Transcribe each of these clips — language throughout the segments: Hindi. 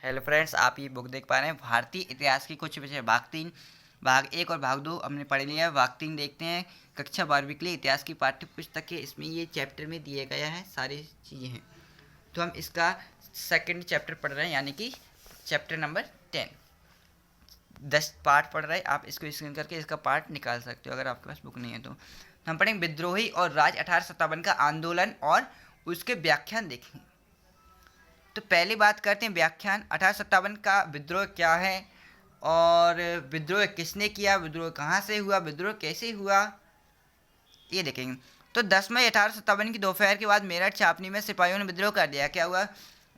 हेलो फ्रेंड्स, आप ये बुक देख पा रहे हैं भारतीय इतिहास की कुछ विषय भाग 3 भाग 1 और भाग 2 हमने पढ़ लिया है। भाग 3 देखते हैं। कक्षा 12वीं के लिए इतिहास की पाठ्य पुस्तक है, इसमें ये चैप्टर में दिए गया है, सारी चीज़ें हैं। तो हम इसका सेकंड चैप्टर पढ़ रहे हैं, यानी कि चैप्टर नंबर 10। 10 पार्ट पढ़ रहे हैं। आप इसको स्क्रीन करके इसका पार्ट निकाल सकते हो अगर आपके पास बुक नहीं है तो। हम पढ़ेंगे विद्रोही और राज 1857 का आंदोलन और उसके व्याख्यान देखेंगे। तो पहली बात करते हैं व्याख्यान। 1857 का विद्रोह क्या है और विद्रोह किसने किया, विद्रोह कहाँ से हुआ, विद्रोह कैसे हुआ, ये देखेंगे। तो 10 मई 1857 की दोपहर के बाद मेरठ छावनी में सिपाहियों ने विद्रोह कर दिया। क्या हुआ,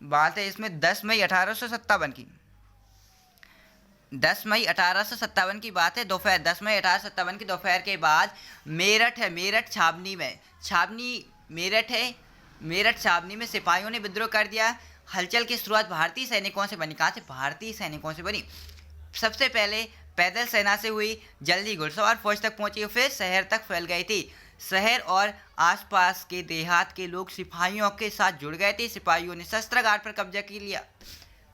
बात है इसमें 10 मई 1857 की। 10 मई 1857 की बात है, दोपहर 10 मई 1857 की दोपहर के बाद मेरठ है, मेरठ छावनी में, छावनी मेरठ है, मेरठ छावनी में सिपाहियों ने विद्रोह कर दिया। हलचल की शुरुआत भारतीय सैनिकों से बनी। कहाँ से? भारतीय सैनिकों से बनी। सबसे पहले पैदल सेना से हुई, जल्दी घुड़सवार फौज तक पहुंची, फिर शहर तक फैल गई थी। शहर और आसपास के देहात के लोग सिपाहियों के साथ जुड़ गए थे। सिपाहियों ने शस्त्रागार पर कब्जा कर लिया।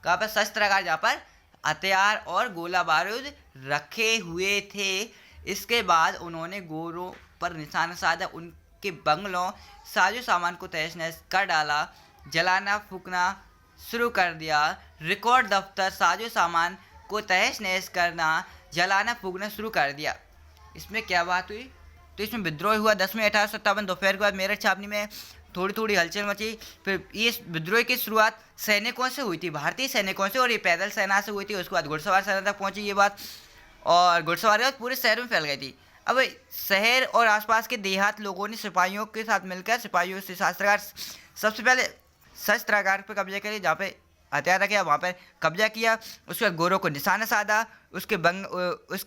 कहाँ पर? शस्त्रागार, जहाँ पर हथियार और गोला बारूद रखे हुए थे। इसके बाद उन्होंने गोरों पर निशाना साधा, उनके बंगलों साजो सामान को तहस नहस कर डाला, जलाना फूकना शुरू कर दिया। रिकॉर्ड दफ्तर साजो सामान को तहस नहस करना, जलाना फूकना शुरू कर दिया। इसमें क्या बात हुई? तो इसमें विद्रोह हुआ 10 मई 1857 दोपहर के बाद मेरठ छावनी में थोड़ी थोड़ी हलचल मची। फिर ये विद्रोह की शुरुआत सैनिकों से हुई थी, भारतीय सैनिकों से, और ये पैदल सेना से हुई थी। उसके बाद घुड़सवार सेना तक पहुंची ये बात, और घुड़सवार पूरे शहर में फैल गई थी। अब शहर और आसपास के देहात लोगों ने सिपाहियों के साथ मिलकर सिपाहियों से शस्त्रागार, सबसे पहले शस्त्रागार पर कब्जा करिए, जहाँ पे हथियार रखे वहाँ पर कब्जा किया। उसके बाद गोरों को निशाना साधा, उसके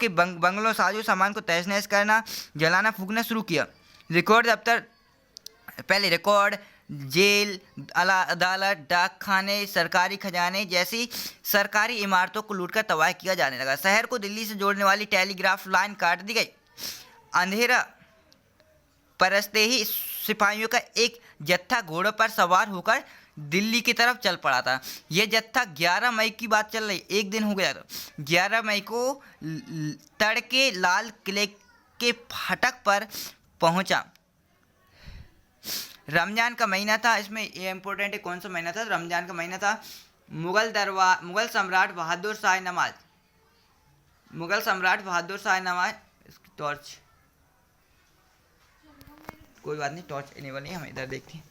बंगलों साजो सामान को तहस नहस करना, जलाना फूकना शुरू किया। रिकॉर्ड दफ्तर, पहले रिकॉर्ड, जेल, अदालत, डाक खाने, सरकारी खजाने जैसी सरकारी इमारतों को लूटकर तबाह किया जाने लगा। शहर को दिल्ली से जोड़ने वाली टेलीग्राफ लाइन काट दी गई। अंधेरा परसते ही सिपाहियों का एक जत्था घोड़ों पर सवार होकर दिल्ली की तरफ चल पड़ा था। यह जत्था 11 मई की बात चल रही, एक दिन हो गया था। 11 मई को तड़के लाल किले के फाटक पर पहुंचा। रमजान का महीना था। इसमें ये इंपॉर्टेंट है, कौन सा महीना था? रमजान का महीना था। मुगल सम्राट बहादुर शाह नवाज, मुगल सम्राट बहादुर शाह नवाज, इसकी टॉर्च, कोई बात नहीं, टॉर्च इनेबल नहीं, हम इधर देखते हैं।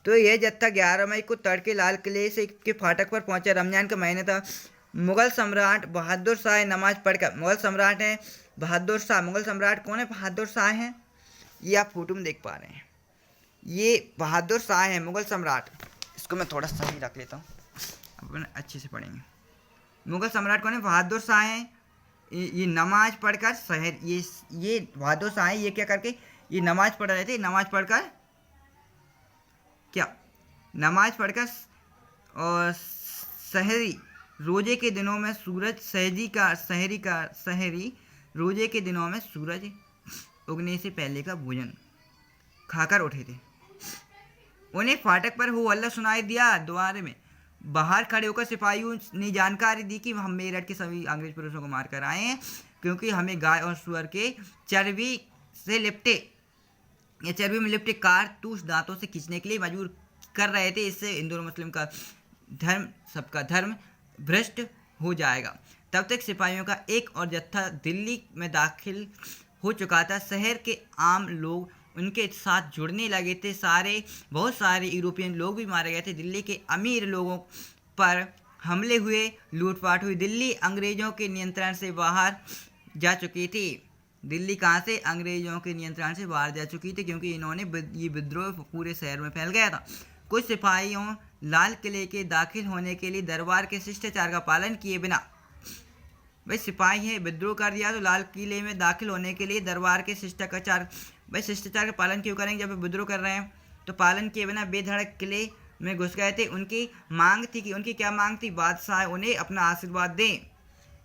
तो यह जत्था 11 मई को तड़के लाल किले से के फाटक पर पहुंचा। रमजान का महीना था। मुगल सम्राट बहादुर शाह नमाज पढ़कर, मुगल सम्राट है बहादुर शाह। मुगल सम्राट कौन है? बहादुर शाह हैं। ये आप फोटो में देख पा रहे हैं, ये बहादुर शाह है मुगल सम्राट। इसको मैं थोड़ा सही रख लेता हूँ, अपन अच्छे से पढ़ेंगे। मुगल सम्राट कौन है? बहादुर शाह हैं। ये नमाज पढ़कर शहर, ये बहादुर शाह है। ये क्या करके, ये नमाज पढ़ रहे थे। नमाज पढ़कर क्या? नमाज पढ़कर और शहरी रोजे के दिनों में सूरज शहरी रोजे के दिनों में सूरज उगने से पहले का भोजन खाकर उठे थे। उन्हें फाटक पर हो अल्लाह सुनाई दिया। द्वारे में बाहर खड़े होकर सिपाहियों ने जानकारी दी कि हम मेरठ के सभी अंग्रेज पुरुषों को मार कर आए हैं, क्योंकि हमें गाय और सुअर के चर्बी से लिपटे या चर्बी में लिपटे कारतूस दांतों से खींचने के लिए मजबूर कर रहे थे। इससे हिंदू और मुस्लिम का धर्म, सबका धर्म भ्रष्ट हो जाएगा। तब तक सिपाहियों का एक और जत्था दिल्ली में दाखिल हो चुका था। शहर के आम लोग उनके साथ जुड़ने लगे थे। बहुत सारे यूरोपियन लोग भी मारे गए थे। दिल्ली के अमीर लोगों पर हमले हुए, लूटपाट हुई। दिल्ली अंग्रेजों के नियंत्रण से बाहर जा चुकी थी। दिल्ली कहाँ से? अंग्रेजों के नियंत्रण से बाहर जा चुकी थी, क्योंकि इन्होंने ये विद्रोह पूरे शहर में फैल गया था। कुछ सिपाहियों लाल किले के दाखिल होने के लिए दरबार के शिष्टाचार का पालन किए बिना, भाई सिपाही है, विद्रोह कर दिया तो लाल किले में दाखिल होने के लिए दरबार के शिष्टाचार, भाई शिष्टाचार का पालन क्यों करेंगे जब विद्रोह कर रहे हैं? तो पालन किए बिना बेधड़क किले में घुस गए थे। उनकी मांग थी कि, उनकी क्या मांग थी? बादशाह उन्हें अपना आशीर्वाद दें।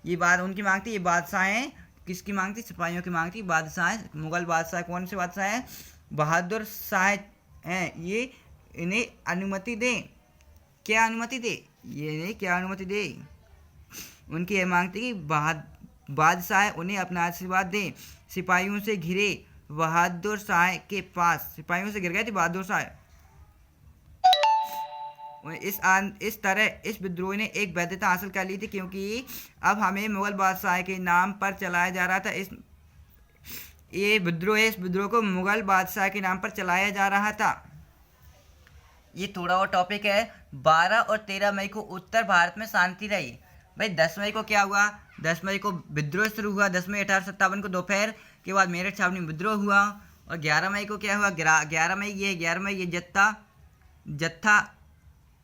ये बात उनकी मांग थी। ये बादशाह हैं, किसकी मांग थी? सिपाहियों की मांग थी। बादशाह, मुगल बादशाह कौन से बादशाह हैं? बहादुर शाह हैं। ये इन्हें अनुमति दें। क्या अनुमति दे? ये इन्हें क्या अनुमति दे? उनकी यह मांग थी कि बादशाह उन्हें अपना आशीर्वाद दें। सिपाहियों से घिरे बहादुर शाह के पास, सिपाहियों से घिर गए थे बहादुर शाह। इस तरह इस विद्रोह ने एक वैधता हासिल कर ली थी, क्योंकि अब हमें मुगल बादशाह के नाम पर चलाया जा रहा था। इस विद्रोह को मुगल बादशाह के नाम पर चलाया जा रहा था। ये थोड़ा और टॉपिक है। 12 और 13 मई को उत्तर भारत में शांति रही। भाई 10 मई को क्या हुआ? 10 मई को विद्रोह शुरू हुआ। 10 मई 1857 को दोपहर के बाद मेरठ छावनी विद्रोह हुआ। और 11 मई को क्या हुआ? 11 मई ये जत्था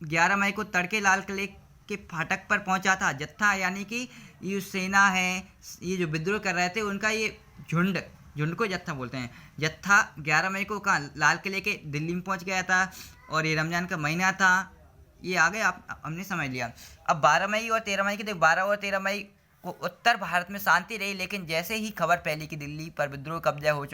11 मई को तड़के लाल किले के फाटक पर पहुंचा था। जत्था यानी कि ये सेना है, ये जो विद्रोह कर रहे थे उनका ये झुंड को जत्था बोलते हैं। जत्था 11 मई को कहाँ? लाल किले के दिल्ली में पहुंच गया था। और ये रमज़ान का महीना था। ये आ गए, आप हमने समझ लिया। अब 12 मई और 13 मई के 12 और 13 मई को उत्तर भारत में शांति रही, लेकिन जैसे ही खबर फैली कि दिल्ली पर विद्रोह कब्जा हो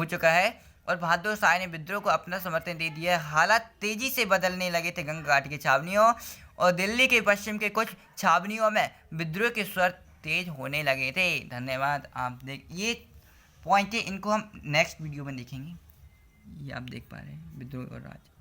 चुका है और बहादुर शाह ने विद्रोह को अपना समर्थन दे दिया, हालात तेजी से बदलने लगे थे गंगा घाट की छावनियों और दिल्ली के पश्चिम के कुछ छावनियों में विद्रोह के स्वर तेज होने लगे थे। धन्यवाद। आप ये पॉइंट है, इनको हम नेक्स्ट वीडियो में देखेंगे। ये आप देख पा रहे हैं विद्रोह और राज।